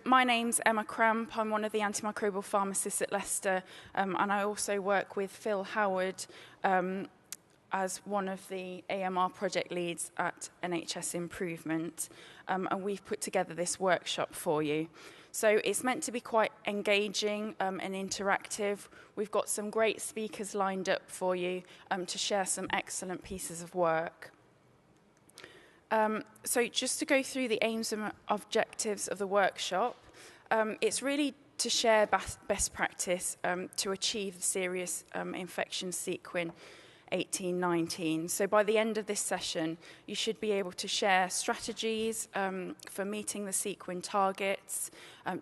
my name's Emma Cramp. I'm one of the antimicrobial pharmacists at Leicester, and I also work with Phil Howard as one of the AMR project leads at NHS Improvement, and we've put together this workshop for you. So it's meant to be quite engaging and interactive. We've got some great speakers lined up for you to share some excellent pieces of work. So just to go through the aims and objectives of the workshop, it's really to share best practice to achieve the serious infection CQUIN 18-19. So by the end of this session, you should be able to share strategies for meeting the CQUIN targets,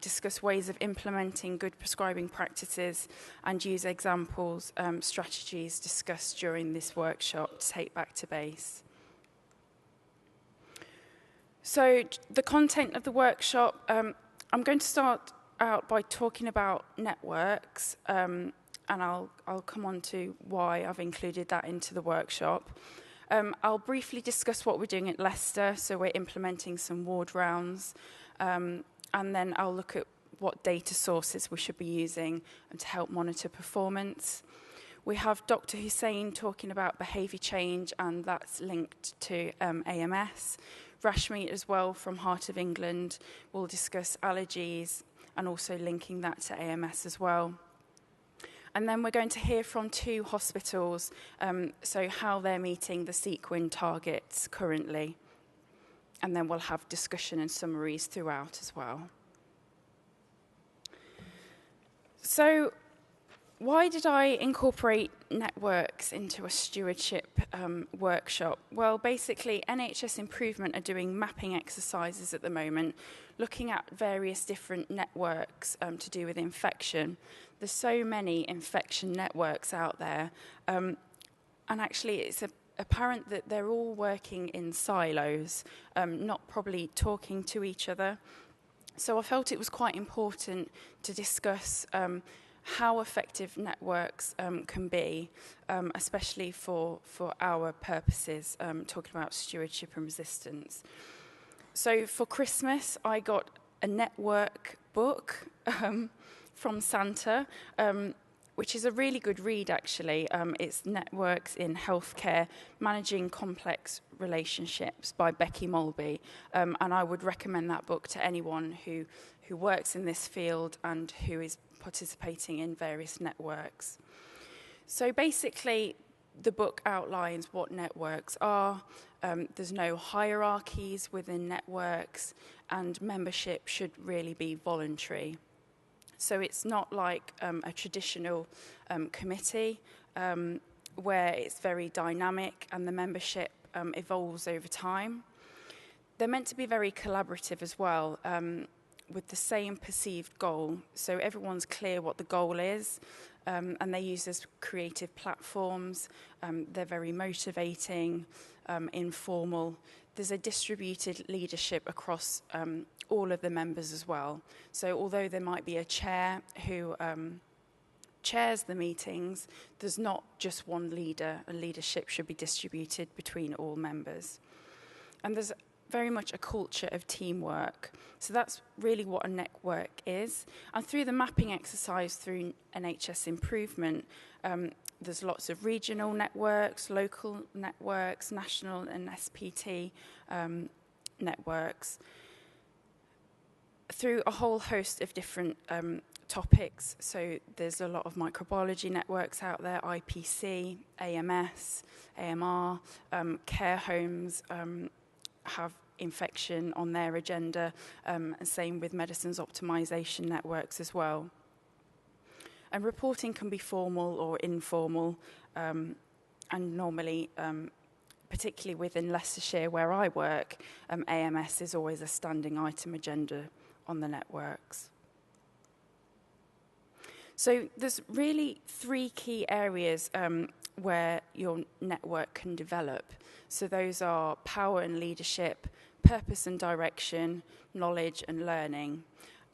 discuss ways of implementing good prescribing practices, and use examples, strategies discussed during this workshop to take back to base. So the content of the workshop, I'm going to start out by talking about networks, and I'll come on to why I've included that into the workshop. I'll briefly discuss what we're doing at Leicester, so we're implementing some ward rounds, and then I'll look at what data sources we should be using to help monitor performance. We have Dr. Hussain talking about behaviour change, and that's linked to AMS. Rashmi as well from Heart of England will discuss allergies and also linking that to AMS as well. And then we're going to hear from 2 hospitals, so how they're meeting the CQUIN targets currently. And then we'll have discussion and summaries throughout as well. So why did I incorporate networks into a stewardship workshop? Well, basically, NHS Improvement are doing mapping exercises at the moment, looking at various different networks to do with infection. There's so many infection networks out there, and actually it's apparent that they're all working in silos, not probably talking to each other. So I felt it was quite important to discuss how effective networks can be, especially for our purposes, talking about stewardship and resistance. So for Christmas, I got a network book from Santa, which is a really good read, actually. It's Networks in Healthcare, Managing Complex Relationships by Becky Mulby. And I would recommend that book to anyone who works in this field and who is participating in various networks. So basically, the book outlines what networks are. There's no hierarchies within networks, and membership should really be voluntary. So it's not like a traditional committee where it's very dynamic and the membership evolves over time. They're meant to be very collaborative as well, with the same perceived goal. So everyone's clear what the goal is, and they use this creative platforms. They're very motivating, informal. There's a distributed leadership across all of the members as well. So although there might be a chair who chairs the meetings, there's not just one leader, and leadership should be distributed between all members. And there's very much a culture of teamwork. So that's really what a network is. And through the mapping exercise through NHS Improvement, there's lots of regional networks, local networks, national and SPT networks, through a whole host of different topics. So there's a lot of microbiology networks out there, IPC, AMS, AMR, care homes have infection on their agenda, and same with medicines optimization networks as well. And reporting can be formal or informal, and normally, particularly within Leicestershire where I work, AMS is always a standing item agenda on the networks. So there's really 3 key areas where your network can develop. So those are power and leadership, purpose and direction, knowledge and learning.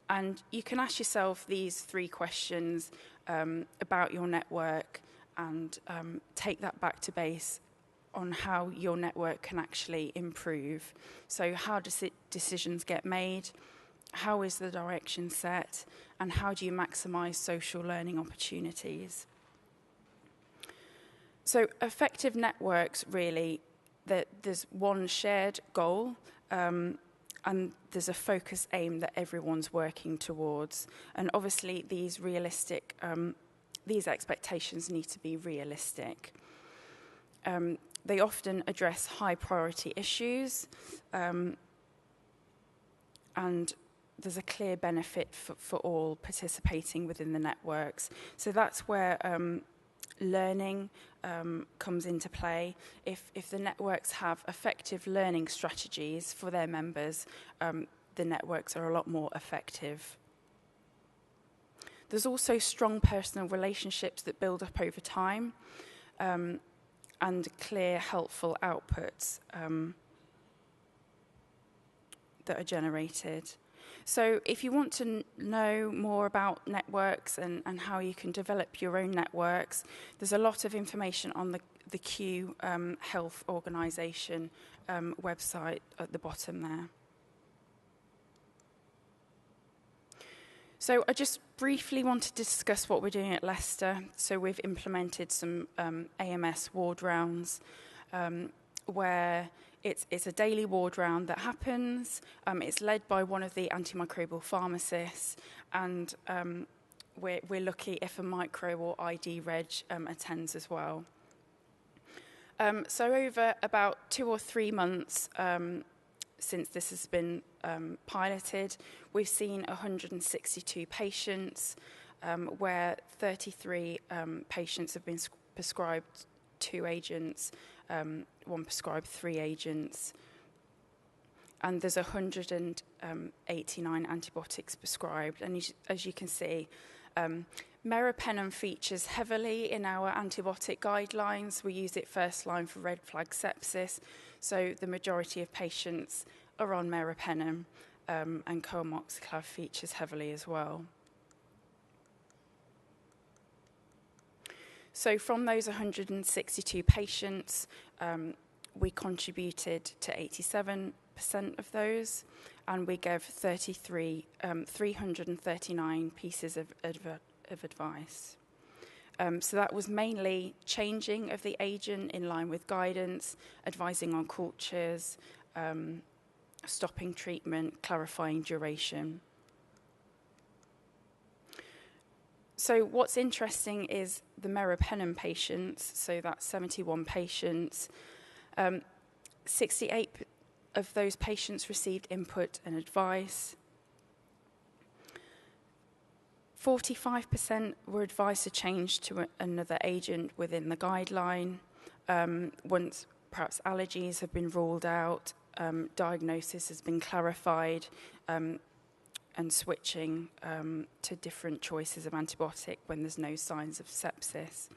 And you can ask yourself these 3 questions about your network and take that back to base on how your network can actually improve. So how decisions get made? how is the direction set, and how do you maximise social learning opportunities? So effective networks, really, there's one shared goal, and there's a focused aim that everyone's working towards. And obviously these expectations need to be realistic. They often address high priority issues, and there's a clear benefit for all participating within the networks. So that's where learning comes into play. If the networks have effective learning strategies for their members, the networks are a lot more effective. There's also strong personal relationships that build up over time, and clear, helpful outputs that are generated. So if you want to know more about networks and how you can develop your own networks, there's a lot of information on the Q Health Organisation website at the bottom there. So I just briefly want to discuss what we're doing at Leicester. So we've implemented some AMS ward rounds where it's a daily ward round that happens. It's led by one of the antimicrobial pharmacists, and we're lucky if a micro or ID reg attends as well. So over about 2 or 3 months since this has been piloted, we've seen 162 patients, where 33 patients have been prescribed 2 agents, one prescribed 3 agents, and there's 189 antibiotics prescribed. And as you can see, meropenem features heavily in our antibiotic guidelines. We use it first line for red flag sepsis, so the majority of patients are on meropenem, and co-morbidities features heavily as well. So from those 162 patients, we contributed to 87% of those, and we gave 339 pieces of advice. So that was mainly changing of the agent in line with guidance, advising on cultures, stopping treatment, clarifying duration. So what's interesting is the meropenem patients, so that's 71 patients. 68 of those patients received input and advice. 45% were advised to change to another agent within the guideline. Once perhaps allergies have been ruled out, diagnosis has been clarified, and switching to different choices of antibiotic when there's no signs of sepsis.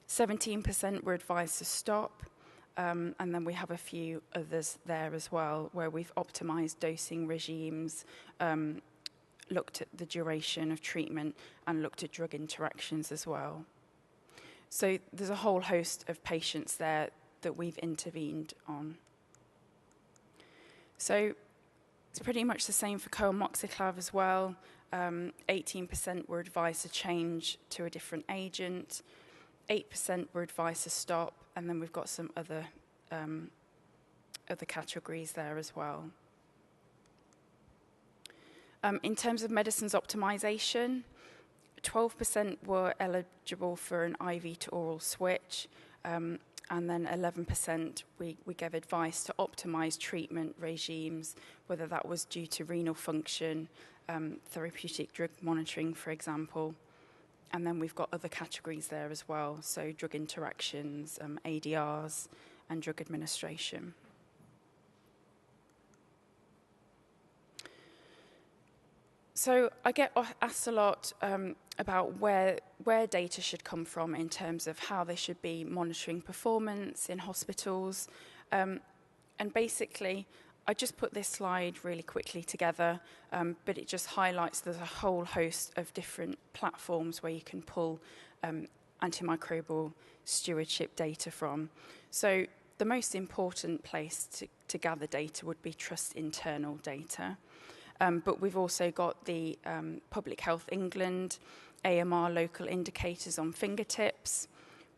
17% were advised to stop, and then we have a few others there as well, where we've optimized dosing regimes, looked at the duration of treatment, and looked at drug interactions as well. So there's a whole host of patients there that we've intervened on. So it's pretty much the same for co-morbidities as well. 18% were advised to change to a different agent. 8% were advised to stop, and then we've got some other categories there as well. In terms of medicines optimization, 12% were eligible for an IV to oral switch, and then 11% we gave advice to optimize treatment regimes, whether that was due to renal function, therapeutic drug monitoring, for example. And then we've got other categories there as well, so drug interactions, ADRs, and drug administration. So I get asked a lot about where data should come from in terms of how they should be monitoring performance in hospitals. And basically, I just put this slide really quickly together, but it just highlights there's a whole host of different platforms where you can pull antimicrobial stewardship data from. So the most important place to gather data would be Trust internal data. But we've also got the Public Health England, AMR local indicators on fingertips.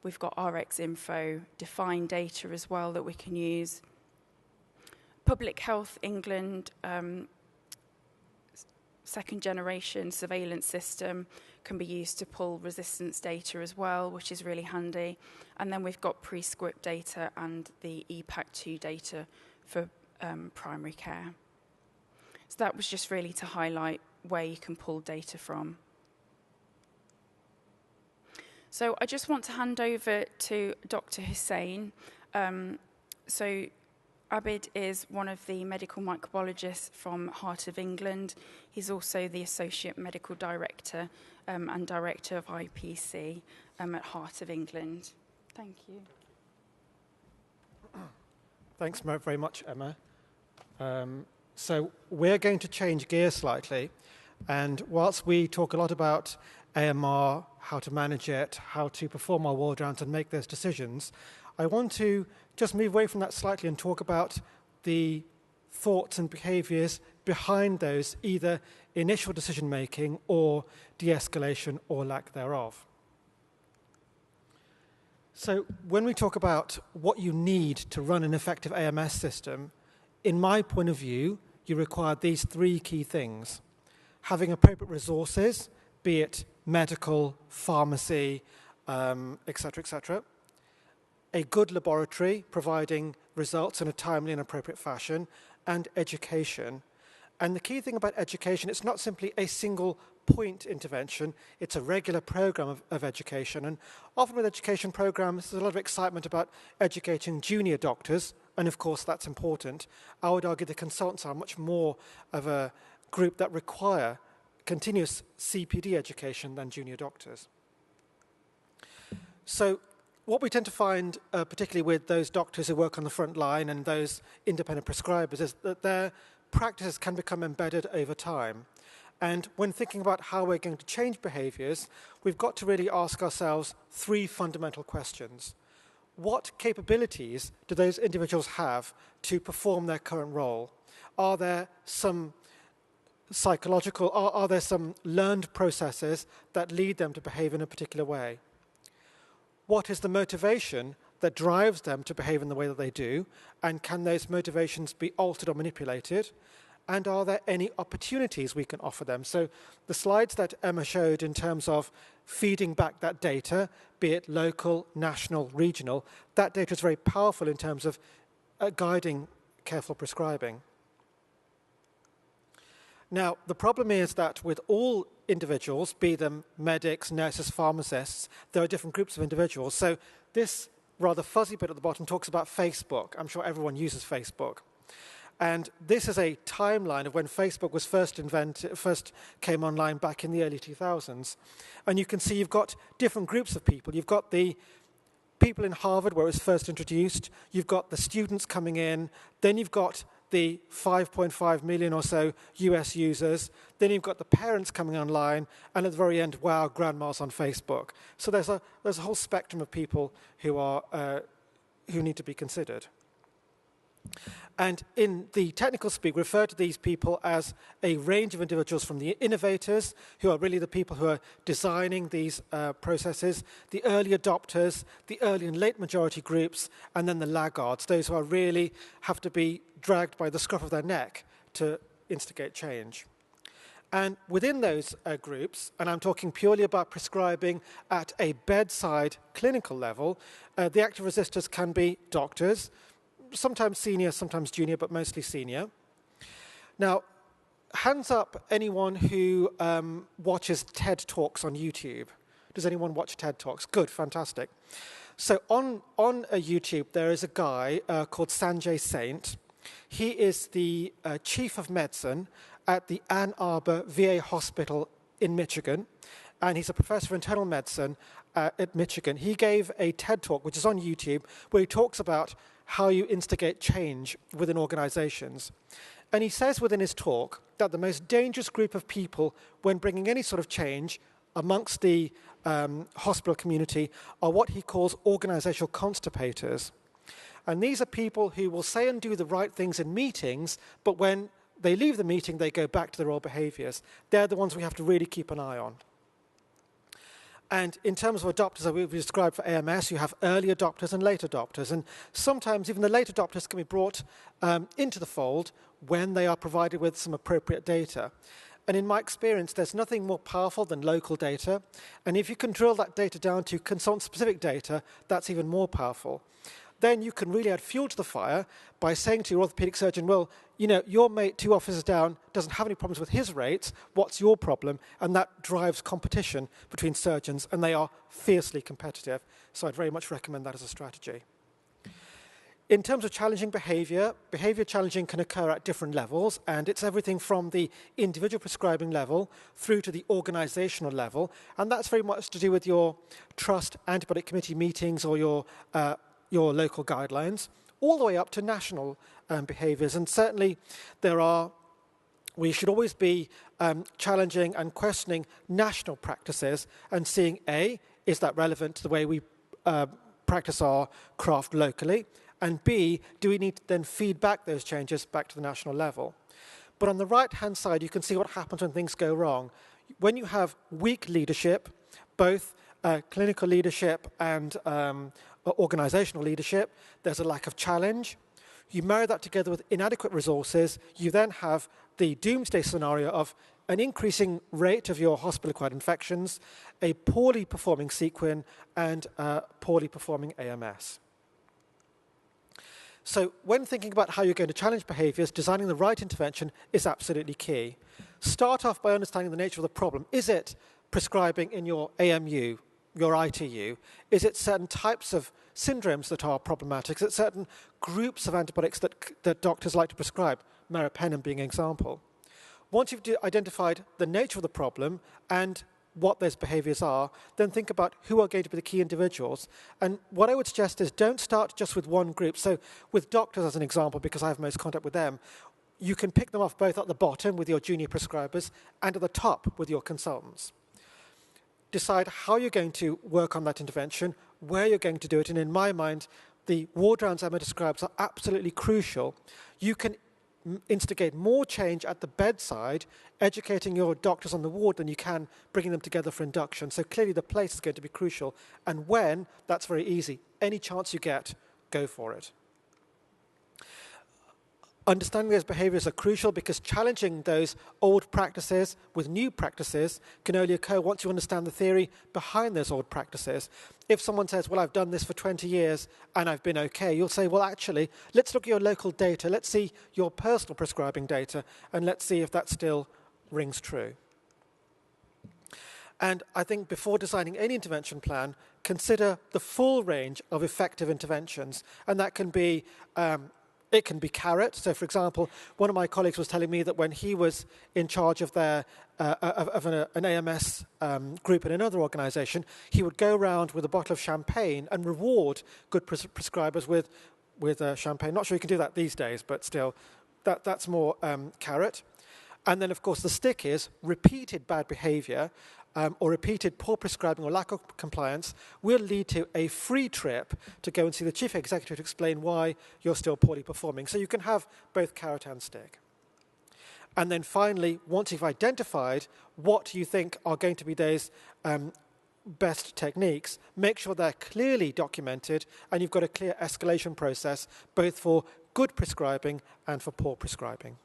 We've got RX Info, Define data as well that we can use. Public Health England second generation surveillance system can be used to pull resistance data as well, which is really handy. And then we've got pre-script data and the EPAC2 data for primary care. So that was just really to highlight where you can pull data from. So I just want to hand over to Dr. Hussain. So Abid is one of the medical microbiologists from Heart of England. He's also the Associate Medical Director and Director of IPC at Heart of England. Thank you. Thanks very much, Emma. So we're going to change gears slightly. And whilst we talk a lot about AMR, how to manage it, how to perform our ward rounds and make those decisions, I want to just move away from that slightly and talk about the thoughts and behaviours behind those, either initial decision-making or de-escalation or lack thereof. So when we talk about what you need to run an effective AMS system, in my point of view, you require these three key things. Having appropriate resources, be it medical, pharmacy, etc., a good laboratory providing results in a timely and appropriate fashion, and education. And the key thing about education, it's not simply a single point intervention, it's a regular program of education. And often with education programs, there's a lot of excitement about educating junior doctors, and of course that's important. I would argue the consultants are much more of a group that require continuous CPD education than junior doctors. So what we tend to find, particularly with those doctors who work on the front line and those independent prescribers, is that their practices can become embedded over time. And when thinking about how we're going to change behaviours, we've got to really ask ourselves three fundamental questions. What capabilities do those individuals have to perform their current role? Are there some psychological, are there some learned processes that lead them to behave in a particular way? What is the motivation that drives them to behave in the way that they do? And can those motivations be altered or manipulated? And are there any opportunities we can offer them? So the slides that Emma showed in terms of feeding back that data, be it local, national, regional, that data is very powerful in terms of guiding careful prescribing. Now, the problem is that with all individuals, be them medics, nurses, pharmacists, there are different groups of individuals. So this rather fuzzy bit at the bottom talks about Facebook. I'm sure everyone uses Facebook. And this is a timeline of when Facebook was first came online back in the early 2000s. And you can see you've got different groups of people. You've got the people in Harvard where it was first introduced. You've got the students coming in. Then you've got the 5.5 million or so US users. Then you've got the parents coming online, and at the very end, wow, grandma's on Facebook. So there's a whole spectrum of people who need to be considered. And in the technical speak, we refer to these people as a range of individuals, from the innovators, who are really the people who are designing these processes, the early adopters, the early and late majority groups, and then the laggards, those who are really have to be dragged by the scruff of their neck to instigate change. And within those groups, and I'm talking purely about prescribing at a bedside clinical level, the active resistors can be doctors, sometimes senior, sometimes junior, but mostly senior. Now, hands up anyone who watches TED Talks on YouTube. Does anyone watch TED Talks? Good, fantastic. So on YouTube, there is a guy called Sanjay Saint. He is the chief of medicine at the Ann Arbor VA Hospital in Michigan, and he's a professor of internal medicine at Michigan. He gave a TED Talk, which is on YouTube, where he talks about how you instigate change within organizations. And he says within his talk that the most dangerous group of people when bringing any sort of change amongst the hospital community are what he calls organizational constipators. And these are people who will say and do the right things in meetings, but when they leave the meeting, they go back to their old behaviours. They're the ones we have to really keep an eye on. And in terms of adopters, as we've described for AMS, you have early adopters and late adopters. And sometimes even the late adopters can be brought into the fold when they are provided with some appropriate data. And in my experience, there's nothing more powerful than local data. And if you can drill that data down to consultant-specific data, that's even more powerful. Then you can really add fuel to the fire by saying to your orthopedic surgeon, well, you know, your mate 2 offices down doesn't have any problems with his rates. What's your problem? And that drives competition between surgeons, and they are fiercely competitive. So I'd very much recommend that as a strategy. In terms of challenging behavior, behavior challenging can occur at different levels, and it's everything from the individual prescribing level through to the organizational level, and that's very much to do with your trust antibiotic committee meetings or your local guidelines, all the way up to national behaviours. And certainly we should always be challenging and questioning national practices and seeing, A, is that relevant to the way we practice our craft locally? And B, do we need to then feed back those changes back to the national level? But on the right-hand side, you can see what happens when things go wrong. When you have weak leadership, both clinical leadership and organizational leadership, there's a lack of challenge. You marry that together with inadequate resources, you then have the doomsday scenario of an increasing rate of your hospital-acquired infections, a poorly performing CQUIN, and poorly performing AMS. So when thinking about how you're going to challenge behaviors, designing the right intervention is absolutely key. Start off by understanding the nature of the problem. Is it prescribing in your AMU, your ITU? Is it certain types of syndromes that are problematic? Is it certain groups of antibiotics that doctors like to prescribe? Meropenem being an example. Once you've identified the nature of the problem and what those behaviors are, then think about who are going to be the key individuals. And what I would suggest is don't start just with one group. So with doctors as an example, because I have most contact with them, you can pick them off both at the bottom with your junior prescribers and at the top with your consultants. Decide how you're going to work on that intervention, where you're going to do it. And in my mind, the ward rounds Emma describes are absolutely crucial. You can instigate more change at the bedside, educating your doctors on the ward, than you can bringing them together for induction. So clearly the place is going to be crucial. And when, that's very easy. Any chance you get, go for it. Understanding those behaviors are crucial because challenging those old practices with new practices can only occur once you understand the theory behind those old practices. If someone says, well, I've done this for 20 years and I've been okay, you'll say, well, actually, let's look at your local data. Let's see your personal prescribing data, and let's see if that still rings true. And I think before designing any intervention plan, consider the full range of effective interventions, and that can be it can be carrot. So, for example, one of my colleagues was telling me that when he was in charge of their an AMS group in another organisation, he would go around with a bottle of champagne and reward good prescribers with champagne. Not sure you can do that these days, but still, that's more carrot. And then, of course, the stick is repeated bad behaviour or repeated poor prescribing or lack of compliance will lead to a free trip to go and see the chief executive to explain why you're still poorly performing. So you can have both carrot and stick. And then finally, once you've identified what you think are going to be those best techniques, make sure they're clearly documented and you've got a clear escalation process, both for good prescribing and for poor prescribing.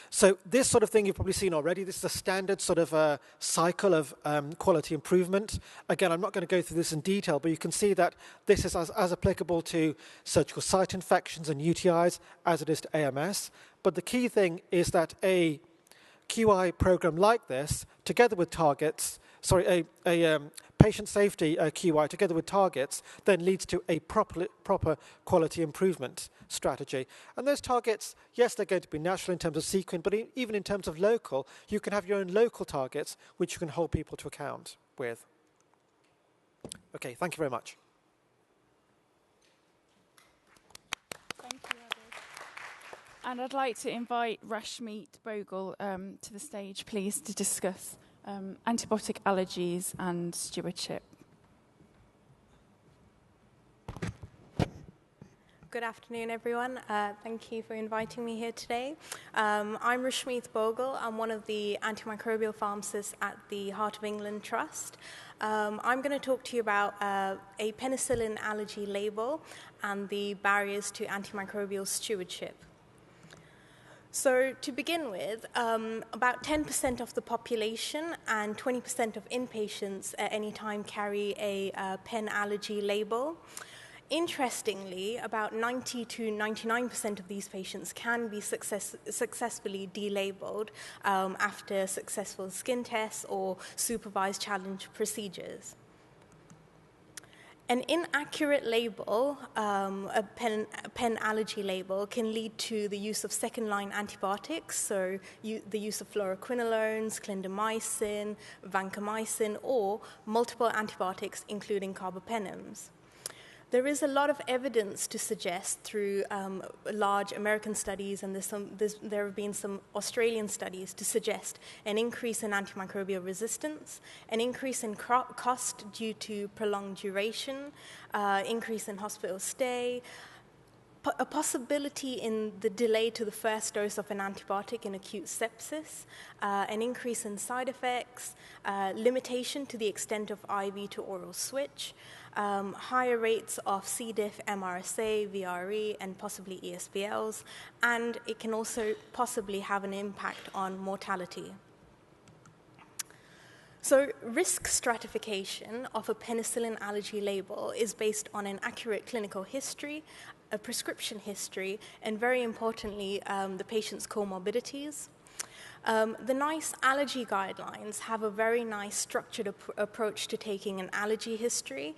So this sort of thing you've probably seen already. This is a standard sort of cycle of quality improvement. Again, I'm not going to go through this in detail, but you can see that this is as applicable to surgical site infections and UTIs as it is to AMS. But the key thing is that a QI program like this, together with targets, a patient safety QI together with targets, then leads to a proper quality improvement strategy. And those targets, yes, they're going to be national in terms of CQUIN, but even in terms of local, you can have your own local targets which you can hold people to account with. Okay, thank you very much. Thank you, Abid. And I'd like to invite Rashmeet Bogle to the stage, please, to discuss antibiotic allergies and stewardship. Good afternoon, everyone. Thank you for inviting me here today. I'm Rashmeet Bogle. I'm one of the antimicrobial pharmacists at the Heart of England Trust. I'm going to talk to you about a penicillin allergy label and the barriers to antimicrobial stewardship. So to begin with, about 10% of the population and 20% of inpatients at any time carry a pen allergy label. Interestingly, about 90 to 99% of these patients can be successfully delabeled after successful skin tests or supervised challenge procedures. An inaccurate label, a pen allergy label, can lead to the use of second-line antibiotics, so the use of fluoroquinolones, clindamycin, vancomycin, or multiple antibiotics, including carbapenems. There is a lot of evidence to suggest through large American studies, and there have been some Australian studies to suggest an increase in antimicrobial resistance, an increase in cost due to prolonged duration, increase in hospital stay, a possibility in the delay to the first dose of an antibiotic in acute sepsis, an increase in side effects, limitation to the extent of IV to oral switch, higher rates of C. diff, MRSA, VRE, and possibly ESBLs, and it can also possibly have an impact on mortality. So risk stratification of a penicillin allergy label is based on an accurate clinical history, a prescription history, and very importantly, the patient's comorbidities. The NICE allergy guidelines have a very nice structured approach to taking an allergy history,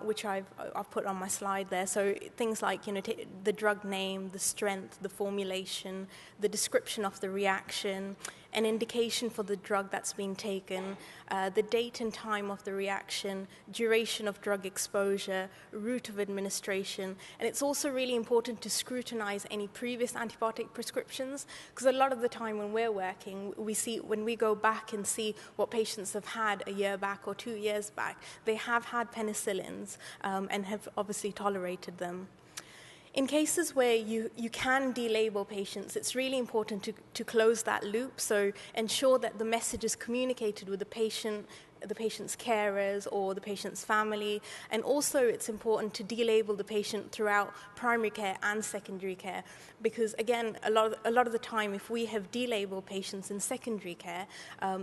which I've put on my slide there. So things like, the drug name, the strength, the formulation, the description of the reaction, an indication for the drug that's being taken, the date and time of the reaction, duration of drug exposure, route of administration. And it's also really important to scrutinize any previous antibiotic prescriptions, because a lot of the time when we're working, when we go back and see what patients have had a year back or 2 years back, they have had penicillins and have obviously tolerated them. In cases where you can delabel patients, it's really important to close that loop, so ensure that the message is communicated with the patient's carers or the patient's family, and also it's important to delabel the patient throughout primary care and secondary care, because again, a lot of the time, if we have delabeled patients in secondary care,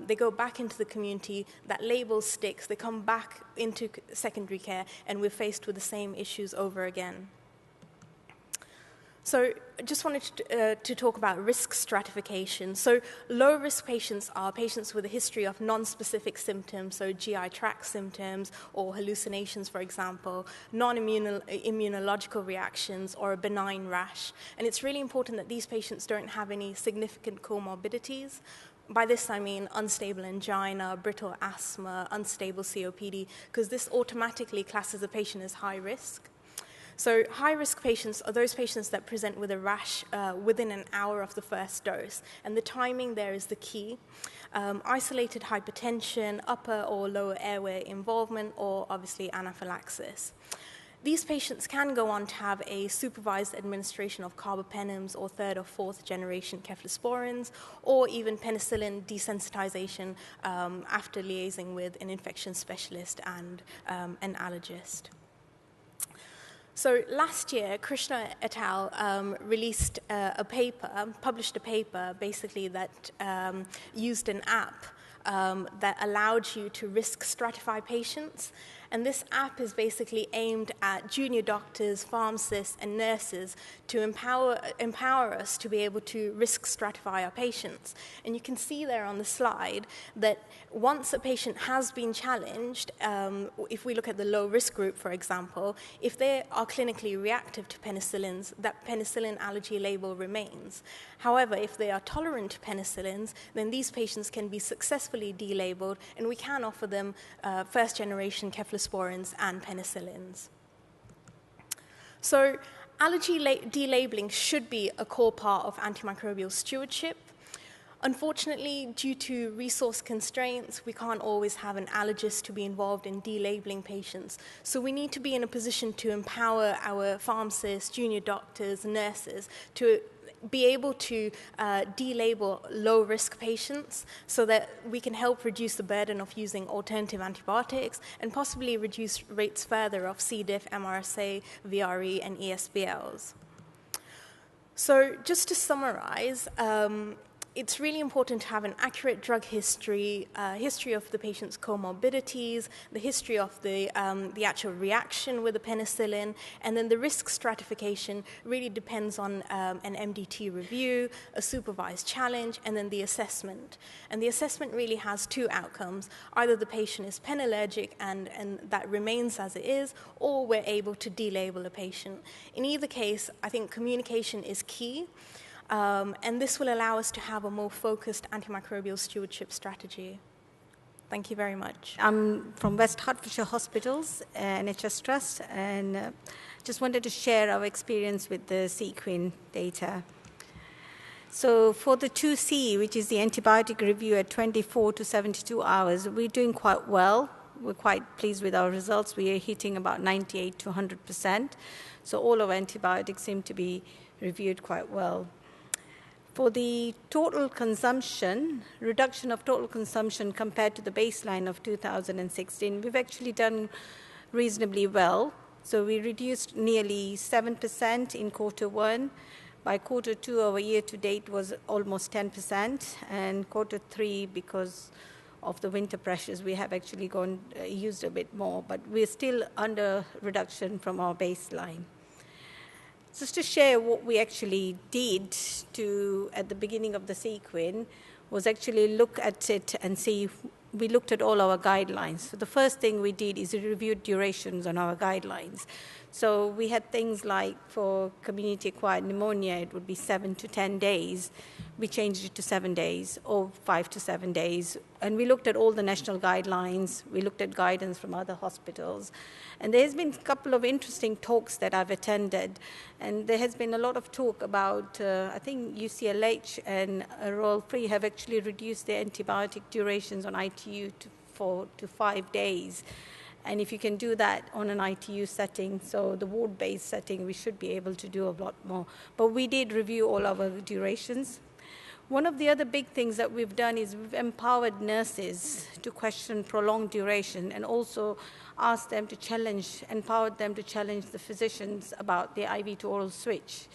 they go back into the community, that label sticks, they come back into secondary care, and we're faced with the same issues over again. So I just wanted to talk about risk stratification. So low-risk patients are patients with a history of non-specific symptoms, so GI tract symptoms or hallucinations, for example, non-immunological reactions, or a benign rash. And it's really important that these patients don't have any significant comorbidities. By this I mean unstable angina, brittle asthma, unstable COPD, because this automatically classes a patient as high risk. So high-risk patients are those patients that present with a rash within an hour of the first dose, and the timing there is the key. Isolated hypertension, upper or lower airway involvement, or obviously anaphylaxis. These patients can go on to have a supervised administration of carbapenems or third or fourth generation cephalosporins, or even penicillin desensitization after liaising with an infection specialist and an allergist. So last year, Krishna et al. Published a paper basically that used an app that allowed you to risk stratify patients. And this app is basically aimed at junior doctors, pharmacists, and nurses to empower us to be able to risk stratify our patients. And you can see there on the slide that once a patient has been challenged, if we look at the low-risk group, for example, if they are clinically reactive to penicillins, that penicillin allergy label remains. However, if they are tolerant to penicillins, then these patients can be successfully delabeled, and we can offer them first-generation cephalosporins and penicillins. So allergy delabeling should be a core part of antimicrobial stewardship. Unfortunately, due to resource constraints, we can't always have an allergist to be involved in delabeling patients. So we need to be in a position to empower our pharmacists, junior doctors, nurses to be able to delabel low-risk patients so that we can help reduce the burden of using alternative antibiotics and possibly reduce rates further of C. diff, MRSA, VRE, and ESBLs. So just to summarize, it's really important to have an accurate drug history, history of the patient's comorbidities, the history of the actual reaction with the penicillin, and then the risk stratification really depends on an MDT review, a supervised challenge, and then the assessment. And the assessment really has two outcomes. Either the patient is pen allergic and that remains as it is, or we're able to delabel a patient. In either case, I think communication is key. And this will allow us to have a more focused antimicrobial stewardship strategy. Thank you very much. I'm from West Hertfordshire Hospitals, NHS Trust, and just wanted to share our experience with the CQUIN data. So for the 2C, which is the antibiotic review at 24 to 72 hours, we're doing quite well. We're quite pleased with our results. We are hitting about 98 to 100%. So all of antibiotics seem to be reviewed quite well. For the total consumption, reduction of total consumption compared to the baseline of 2016, we've actually done reasonably well. So we reduced nearly 7% in Q1. By Q2, our year-to-date was almost 10%, and Q3, because of the winter pressures, we have actually used a bit more, but we're still under reduction from our baseline. Just to share what we actually did at the beginning of the CQUIN was actually look at it and see, we looked at all our guidelines. So the first thing we did is we reviewed durations on our guidelines. So we had things like for community-acquired pneumonia, it would be 7 to 10 days. We changed it to 7 days or 5 to 7 days. And we looked at all the national guidelines. We looked at guidance from other hospitals. And there's been a couple of interesting talks that I've attended. And there has been a lot of talk about, I think UCLH and Royal Free have actually reduced their antibiotic durations on ITU to 5 days. And if you can do that on an ITU setting, so the ward-based setting, we should be able to do a lot more. But we did review all our durations. One of the other big things that we've done is we've empowered nurses to question prolonged duration and also asked them to empowered them to challenge the physicians about their IV to oral switch.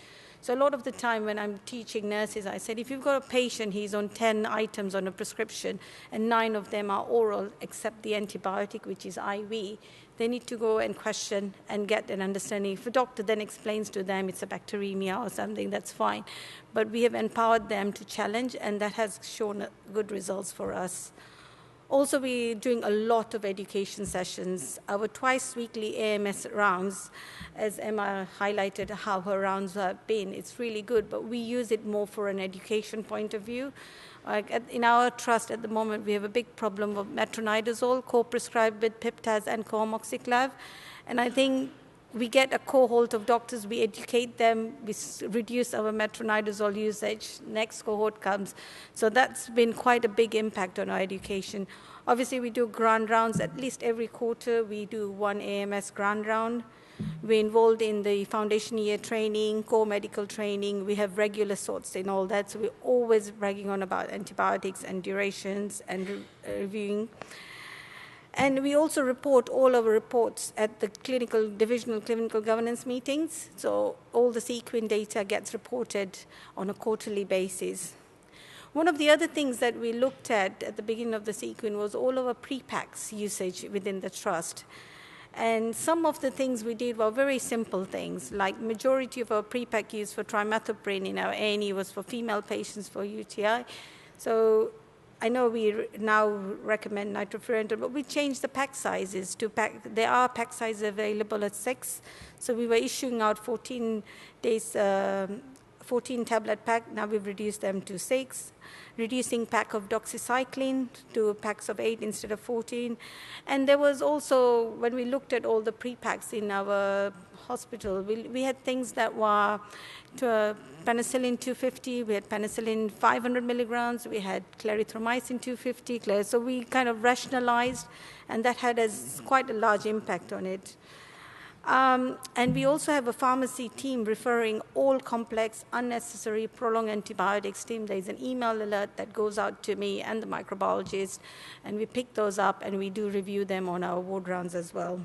So a lot of the time when I'm teaching nurses, I said, if you've got a patient, he's on 10 items on a prescription, and 9 of them are oral, except the antibiotic, which is IV, they need to go and question and get an understanding. If a doctor then explains to them it's a bacteremia or something, that's fine. But we have empowered them to challenge, and that has shown good results for us. Also, we're doing a lot of education sessions. Our twice-weekly AMS rounds, as Emma highlighted how her rounds have been, it's really good, but we use it more for an education point of view. In our trust at the moment, we have a big problem of metronidazole, co-prescribed with peptides and co-amoxiclav. And I think we get a cohort of doctors, we educate them, we reduce our metronidazole usage, next cohort comes. So that's been quite a big impact on our education. Obviously, we do grand rounds at least every quarter. We do 1 AMS grand round. We're involved in the foundation year training, core medical training. We have regular sorts in all that. So we're always bragging on about antibiotics and durations and reviewing. And we also report all our reports at the divisional clinical governance meetings. So all the CQUIN data gets reported on a quarterly basis. One of the other things that we looked at the beginning of the CQUIN was all our pre-packs usage within the trust. And some of the things we did were very simple things, like majority of our pre-pack use for trimethoprim in our A&E was for female patients for UTI. So I know we now recommend nitrofurantoin, but we changed the pack sizes to pack. There are pack sizes available at 6. So we were issuing out 14 tablet pack. Now we've reduced them to 6. Reducing pack of doxycycline to packs of 8 instead of 14. And there was also, when we looked at all the pre-packs in our hospital. We had things that were penicillin 250, we had penicillin 500 milligrams, we had clarithromycin 250, so we kind of rationalized, and that had quite a large impact on it. And we also have a pharmacy team referring all complex, unnecessary, prolonged antibiotics team. There's an email alert that goes out to me and the microbiologist, and we pick those up and we do review them on our ward rounds as well.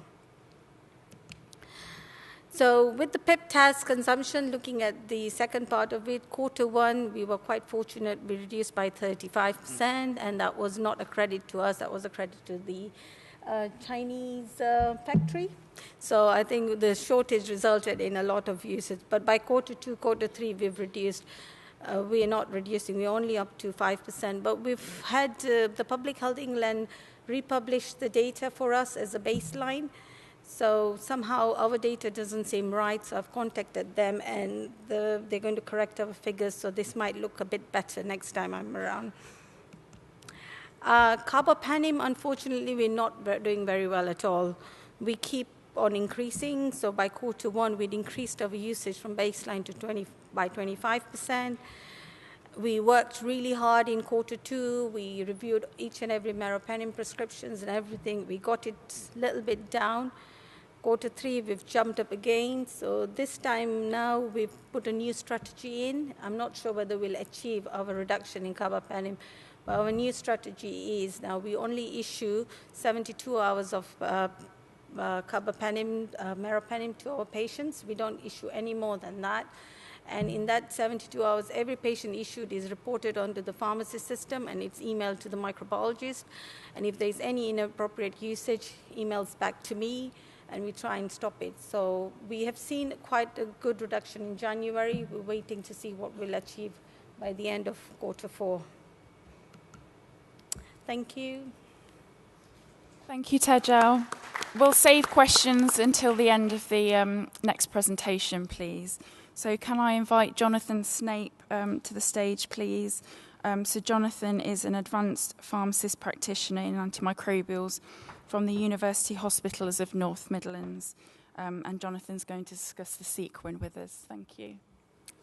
So with the PEP-TAS consumption, looking at the second part of it, Q1, we were quite fortunate. We reduced by 35%, and that was not a credit to us. That was a credit to the Chinese factory. So I think the shortage resulted in a lot of usage. But by Q2, Q3, we've reduced. We are not reducing. We're only up to 5%. But we've had the Public Health England republish the data for us as a baseline. So somehow our data doesn't seem right, so I've contacted them, and they're going to correct our figures, so this might look a bit better next time I'm around. Carbapenem, unfortunately, we're not doing very well at all. We keep on increasing, so by Q1, we'd increased our usage from baseline to by 25%. We worked really hard in Q2. We reviewed each and every meropenem prescriptions and everything. We got it a little bit down. Q3, we've jumped up again. So this time now, we've put a new strategy in. I'm not sure whether we'll achieve our reduction in carbapenem, but our new strategy is now we only issue 72 hours of carbapenem, meropenem to our patients. We don't issue any more than that. And in that 72 hours, every patient issued is reported onto the pharmacy system, and it's emailed to the microbiologist. And if there's any inappropriate usage, emails back to me, and we try and stop it. So we have seen quite a good reduction in January. We're waiting to see what we'll achieve by the end of Q4. Thank you. Thank you, Tejal. We'll save questions until the end of the next presentation, please. So can I invite Jonathan Snape to the stage, please? So Jonathan is an advanced pharmacist practitioner in antimicrobials from the University Hospitals of North Midlands. And Jonathan's going to discuss the CQUIN with us. Thank you.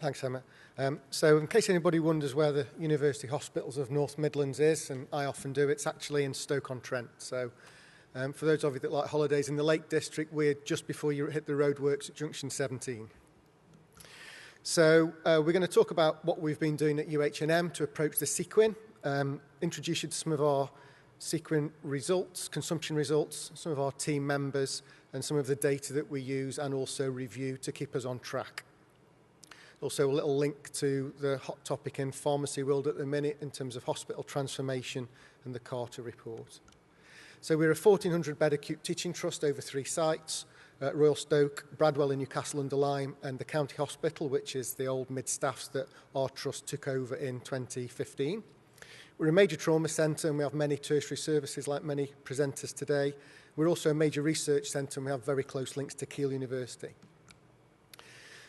Thanks, Emma. So in case anybody wonders where the University Hospitals of North Midlands is, and I often do, it's actually in Stoke-on-Trent. So for those of you that like holidays in the Lake District, we're just before you hit the roadworks at Junction 17. So we're going to talk about what we've been doing at UH&M to approach the CQUIN, introduce you to some of our CQUIN results, consumption results, some of our team members, and some of the data that we use and also review to keep us on track. Also a little link to the hot topic in pharmacy world at the minute in terms of hospital transformation and the Carter report. So we're a 1,400-bed acute teaching trust over 3 sites, at Royal Stoke, Bradwell in Newcastle-under-Lyme, and the County Hospital, which is the old mid-staffs that our trust took over in 2015. We're a major trauma centre, and we have many tertiary services like many presenters today. We're also a major research centre, and we have very close links to Keele University.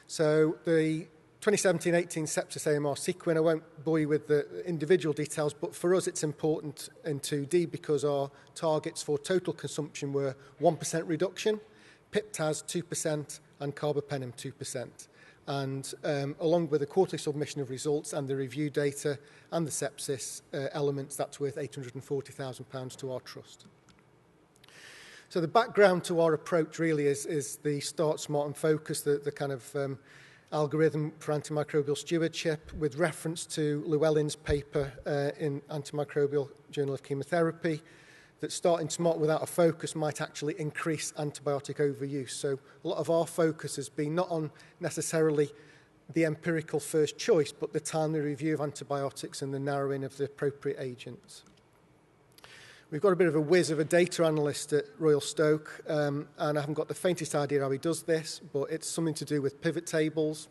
So the 2017-18 Sepsis AMR CQUIN, I won't bore you with the individual details, but for us it's important in 2D because our targets for total consumption were 1% reduction, PEP-TAS 2%, and carbapenem 2%. And along with the quarterly submission of results and the review data and the sepsis elements, that's worth £840,000 to our trust. So the background to our approach really is the Start, Smart and Focus, the kind of algorithm for antimicrobial stewardship with reference to Llewellyn's paper in Antimicrobial Journal of Chemotherapy, that starting smart without a focus might actually increase antibiotic overuse. So a lot of our focus has been not on necessarily the empirical first choice, but the timely review of antibiotics and the narrowing of the appropriate agents. We've got a bit of a whiz of a data analyst at Royal Stoke, and I haven't got the faintest idea how he does this, but it's something to do with pivot tables.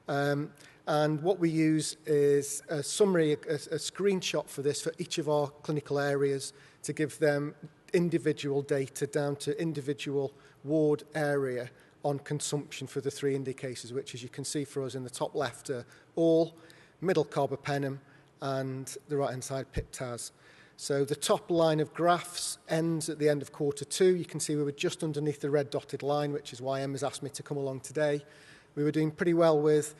And what we use is a summary, a screenshot for this for each of our clinical areas to give them individual data down to individual ward area on consumption for the 3 indicators, which, as you can see for us in the top left, are all, middle carbapenem, and the right-hand side PEP-TAS. So the top line of graphs ends at the end of Q2. You can see we were just underneath the red dotted line, which is why Emma's asked me to come along today. We were doing pretty well with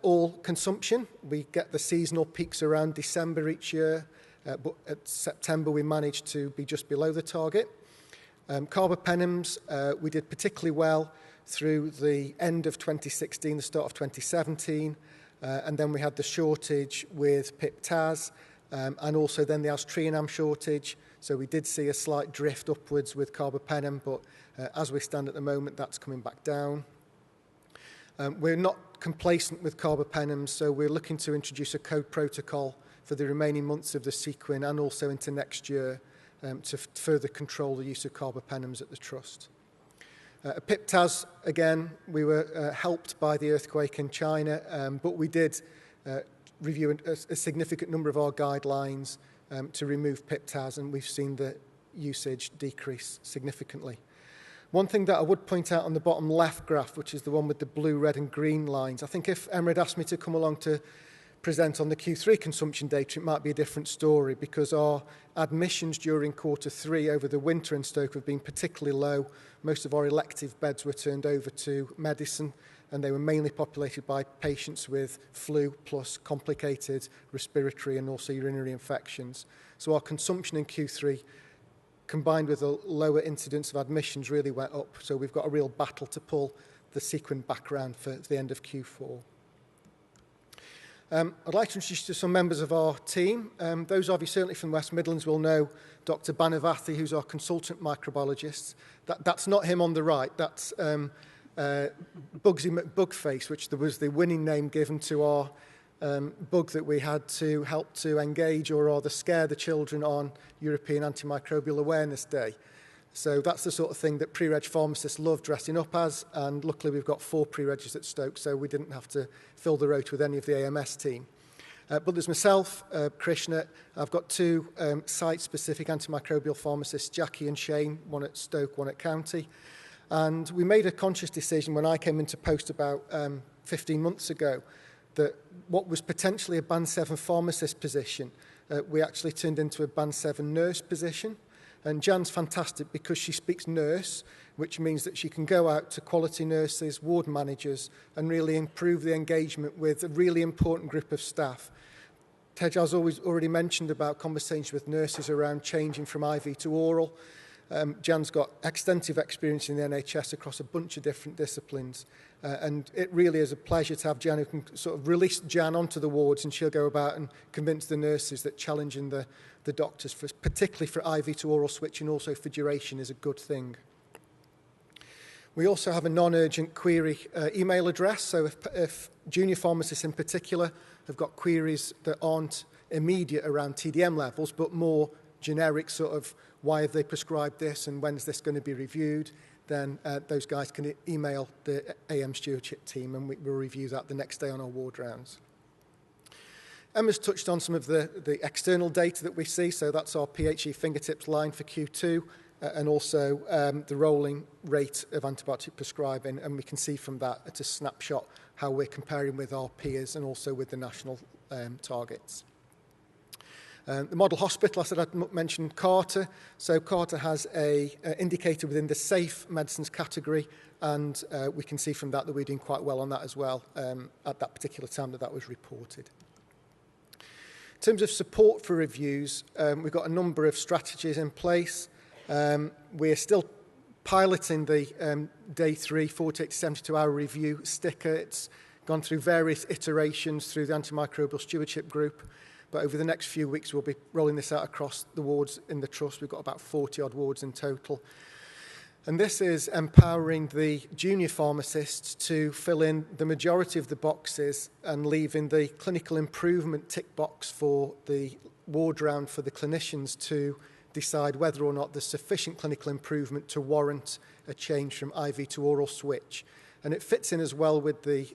all consumption. We get the seasonal peaks around December each year, but at September we managed to be just below the target. Carbapenems, we did particularly well through the end of 2016, the start of 2017, and then we had the shortage with PIP-TAZ, and also then the aztreonam shortage. So we did see a slight drift upwards with carbapenem, but as we stand at the moment, that's coming back down. We're not complacent with carbapenems, so we're looking to introduce a code protocol for the remaining months of the CQUIN and also into next year to further control the use of carbapenems at the Trust. PIP-TAZ, again, we were helped by the earthquake in China, but we did review a significant number of our guidelines to remove PIP-TAZ, and we've seen the usage decrease significantly. One thing that I would point out on the bottom left graph, which is the one with the blue, red and green lines, I think if Emma had asked me to come along to present on the Q3 consumption data, it might be a different story because our admissions during Q3 over the winter in Stoke have been particularly low. Most of our elective beds were turned over to medicine, and they were mainly populated by patients with flu plus complicated respiratory and also urinary infections. So our consumption in Q3, combined with a lower incidence of admissions, really went up. So we've got a real battle to pull the CQUIN back around for the end of Q4. I'd like to introduce you to some members of our team. Those of you certainly from the West Midlands will know Dr. Banavathi, who's our consultant microbiologist. That's not him on the right. That's Bugsy McBugface, which was the winning name given to our bug that we had to help to engage or rather scare the children on European Antimicrobial Awareness Day. So that's the sort of thing that pre-reg pharmacists love dressing up as, and luckily we've got 4 pre-regs at Stoke, so we didn't have to fill the rota with any of the AMS team. But there's myself, Krishna. I've got 2 site-specific antimicrobial pharmacists, Jackie and Shane, one at Stoke, one at County. And we made a conscious decision when I came into post about 15 months ago that what was potentially a Band 7 pharmacist position, we actually turned into a Band 7 nurse position. And Jan's fantastic because she speaks nurse, which means that she can go out to quality nurses, ward managers, and really improve the engagement with a really important group of staff. Tej has already mentioned about conversations with nurses around changing from IV to oral. Jan's got extensive experience in the NHS across a bunch of different disciplines. And it really is a pleasure to have Jan who can sort of release Jan onto the wards, and she'll go about and convince the nurses that challenging the doctors, particularly for IV to oral switching, also for duration, is a good thing. We also have a non-urgent query email address, so if junior pharmacists in particular have got queries that aren't immediate around TDM levels, but more generic sort of why have they prescribed this and when's this going to be reviewed, then those guys can email the AM stewardship team and we'll review that the next day on our ward rounds. Emma's touched on some of the external data that we see, so that's our PHE fingertips line for Q2 and also the rolling rate of antibiotic prescribing, and we can see from that at a snapshot how we're comparing with our peers and also with the national targets. The model hospital, I said I'd mention Carter. So Carter has a indicator within the safe medicines category, and we can see from that we're doing quite well on that as well at that particular time that was reported. In terms of support for reviews, we've got a number of strategies in place. We're still piloting the day 3, 48 to 72-hour review sticker. It's gone through various iterations through the antimicrobial stewardship group. But over the next few weeks, we'll be rolling this out across the wards in the Trust. We've got about 40-odd wards in total. And this is empowering the junior pharmacists to fill in the majority of the boxes and leaving the clinical improvement tick box for the ward round for the clinicians to decide whether or not there's sufficient clinical improvement to warrant a change from IV to oral switch. And it fits in as well with the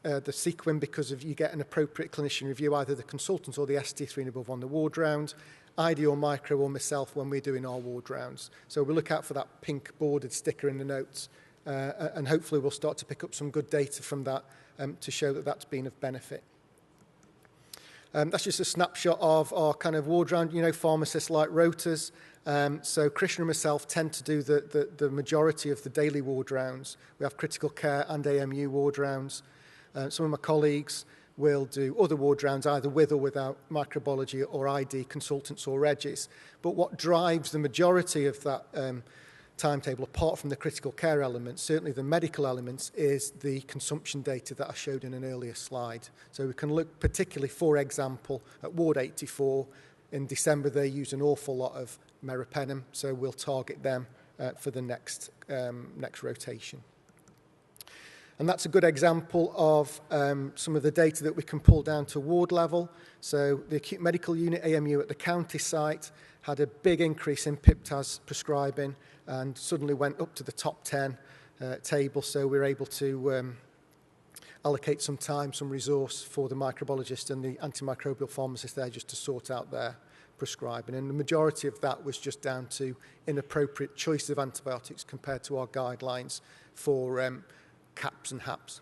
CQUIN because you get an appropriate clinician review, either the consultant or the ST3 and above on the ward round, ID or micro or myself when we're doing our ward rounds. So we'll look out for that pink bordered sticker in the notes and hopefully we'll start to pick up some good data from that to show that that's been of benefit. That's just a snapshot of our kind of ward round. You know, pharmacists like rotas. So Krishna and myself tend to do the majority of the daily ward rounds. We have critical care and AMU ward rounds. Some of my colleagues will do other ward rounds either with or without microbiology or ID consultants or regis. But what drives the majority of that timetable, apart from the critical care elements, certainly the medical elements, is the consumption data that I showed in an earlier slide. So we can look particularly, for example, at Ward 84. In December, they use an awful lot of meropenem, so we'll target them for the next rotation. And that's a good example of some of the data that we can pull down to ward level. So the acute medical unit, AMU, at the county site had a big increase in PIPTAS prescribing and suddenly went up to the top 10 table. So we were able to allocate some time, some resource for the microbiologist and the antimicrobial pharmacist there just to sort out their prescribing. And the majority of that was just down to inappropriate choice of antibiotics compared to our guidelines for CAPs and HAPs.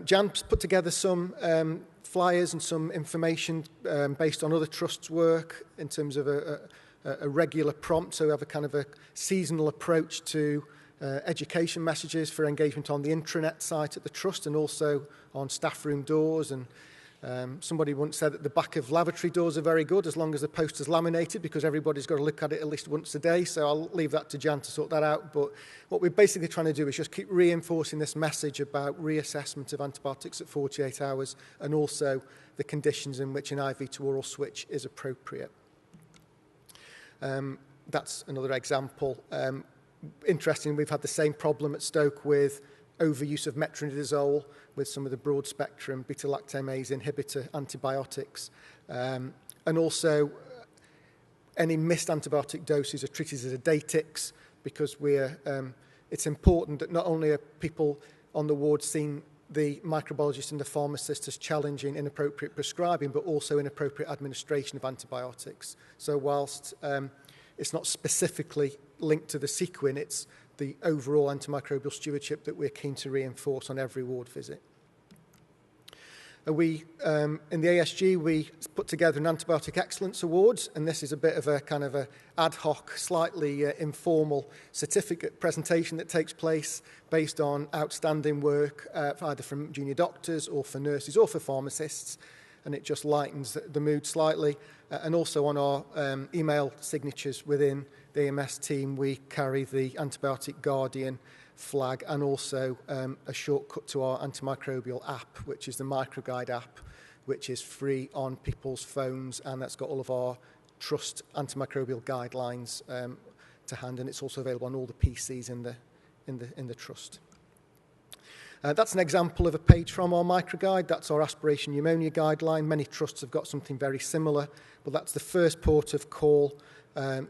Jan's put together some flyers and some information based on other trusts' work in terms of a regular prompt. So we have a kind of a seasonal approach to education messages for engagement on the intranet site at the trust and also on staff room doors. And somebody once said that the back of lavatory doors are very good as long as the poster's laminated, because everybody's got to look at it at least once a day. So I'll leave that to Jan to sort that out. But what we're basically trying to do is just keep reinforcing this message about reassessment of antibiotics at 48 hours and also the conditions in which an IV to oral switch is appropriate. That's another example. Interesting, we've had the same problem at Stoke with overuse of metronidazole with some of the broad spectrum beta-lactamase inhibitor antibiotics. And also any missed antibiotic doses are treated as adatics because it's important that not only are people on the ward seeing the microbiologist and the pharmacist as challenging inappropriate prescribing, but also inappropriate administration of antibiotics. So whilst it's not specifically linked to the CQUIN, it's the overall antimicrobial stewardship that we're keen to reinforce on every ward visit. In the ASG, we put together an Antibiotic Excellence Awards, and this is a bit of a kind of a ad hoc, slightly informal certificate presentation that takes place based on outstanding work, either from junior doctors or for nurses or for pharmacists, and it just lightens the mood slightly. And also on our email signatures within the AMS team, we carry the Antibiotic Guardian flag and also a shortcut to our antimicrobial app, which is the MicroGuide app, which is free on people's phones, and that's got all of our trust antimicrobial guidelines to hand, and it's also available on all the PCs in the trust. That's an example of a page from our microguide. That's our aspiration pneumonia guideline. Many trusts have got something very similar, but that's the first port of call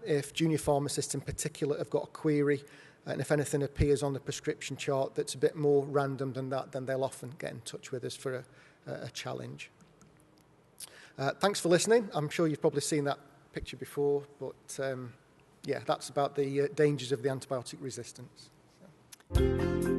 if junior pharmacists in particular have got a query, and if anything appears on the prescription chart that's a bit more random than that, then they'll often get in touch with us for a challenge. Thanks for listening. I'm sure you've probably seen that picture before, but yeah, that's about the dangers of the antibiotic resistance. So.